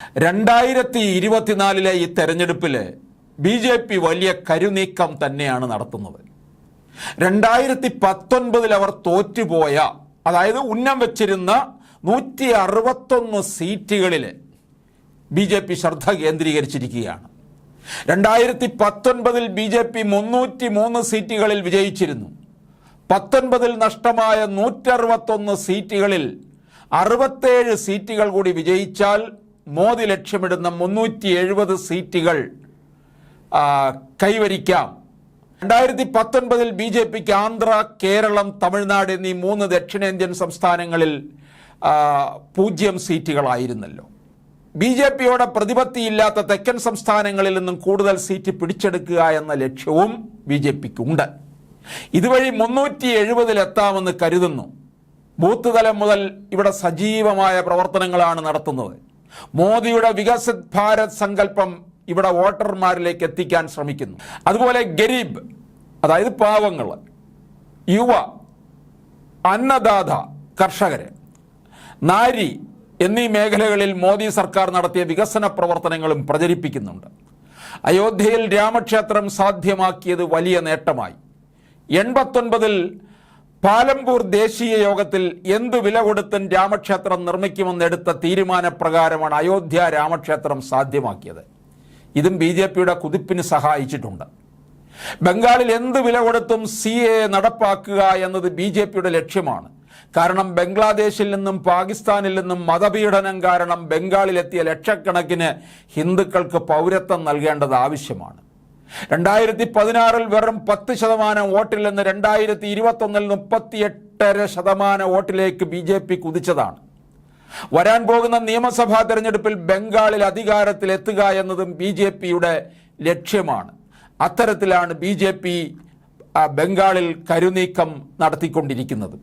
2024 ഈ തെരഞ്ഞെടുപ്പിൽ BJP വലിയ കരുനീക്കം തന്നെയാണ് നടത്തുന്നത്. 2019 അവർ തോറ്റുപോയ, അതായത് ഉന്നം വെച്ചിരുന്ന 161 സീറ്റുകളിൽ BJP ശ്രദ്ധ കേന്ദ്രീകരിച്ചിരിക്കുകയാണ്. 2019 BJP 303 സീറ്റുകളിൽ വിജയിച്ചിരുന്നു. 19 നഷ്ടമായ 161 സീറ്റുകളിൽ 67 സീറ്റുകൾ കൂടി വിജയിച്ചാൽ മോദി ലക്ഷ്യമിടുന്ന 370 സീറ്റുകൾ കൈവരിക്കാം. 2019 BJPക്ക് ആന്ധ്ര, കേരളം, തമിഴ്നാട് എന്നീ 3 ദക്ഷിണേന്ത്യൻ സംസ്ഥാനങ്ങളിൽ 0 സീറ്റുകളായിരുന്നല്ലോ. BJPയോടെ പ്രതിപത്തിയില്ലാത്ത തെക്കൻ സംസ്ഥാനങ്ങളിൽ നിന്നും കൂടുതൽ സീറ്റ് പിടിച്ചെടുക്കുക എന്ന ലക്ഷ്യവും BJPക്കുണ്ട്. ഇതുവഴി 370 എത്താമെന്ന് കരുതുന്നു. ബൂത്ത് തലം മുതൽ ഇവിടെ സജീവമായ പ്രവർത്തനങ്ങളാണ് നടത്തുന്നത്. മോദിയുടെ വികസിത് ഭാരത് സങ്കല്പം ഇവിടെ വോട്ടർമാരിലേക്ക് എത്തിക്കാൻ ശ്രമിക്കുന്നു. അതുപോലെ ഗരീബ്, അതായത് പാവങ്ങൾ, യുവ, അന്നദാത, കർഷകര്, നാരി എന്നീ മേഖലകളിൽ മോദി സർക്കാർ നടത്തിയ വികസന പ്രവർത്തനങ്ങളും പ്രചരിപ്പിക്കുന്നുണ്ട്. അയോധ്യയിൽ രാമക്ഷേത്രം സാധ്യമാക്കിയത് വലിയ നേട്ടമായി. 89 പാലംപൂർ ദേശീയ യോഗത്തിൽ എന്തു വില കൊടുത്തും രാമക്ഷേത്രം നിർമ്മിക്കുമെന്നെടുത്ത തീരുമാനപ്രകാരമാണ് അയോധ്യ രാമക്ഷേത്രം സാധ്യമാക്കിയത്. ഇതും BJPയുടെ കുതിപ്പിന് സഹായിച്ചിട്ടുണ്ട്. ബംഗാളിൽ എന്ത് വില കൊടുത്തും CAA നടപ്പാക്കുക എന്നത് BJPയുടെ ലക്ഷ്യമാണ്. കാരണം ബംഗ്ലാദേശിൽ നിന്നും പാകിസ്ഥാനിൽ നിന്നും മതപീഡനം കാരണം ബംഗാളിലെത്തിയ ലക്ഷക്കണക്കിന് ഹിന്ദുക്കൾക്ക് പൗരത്വം നൽകേണ്ടത് ആവശ്യമാണ്. 2016 വെറും 10% വോട്ടിൽ നിന്ന് 2021 38.5% വോട്ടിലേക്ക് BJP കുതിച്ചതാണ്. വരാൻ പോകുന്ന നിയമസഭാ തെരഞ്ഞെടുപ്പിൽ ബംഗാളിൽ അധികാരത്തിലെത്തുക എന്നതും BJPയുടെ ലക്ഷ്യമാണ്. അത്തരത്തിലാണ് BJP ബംഗാളിൽ കരുനീക്കം നടത്തിക്കൊണ്ടിരിക്കുന്നത്.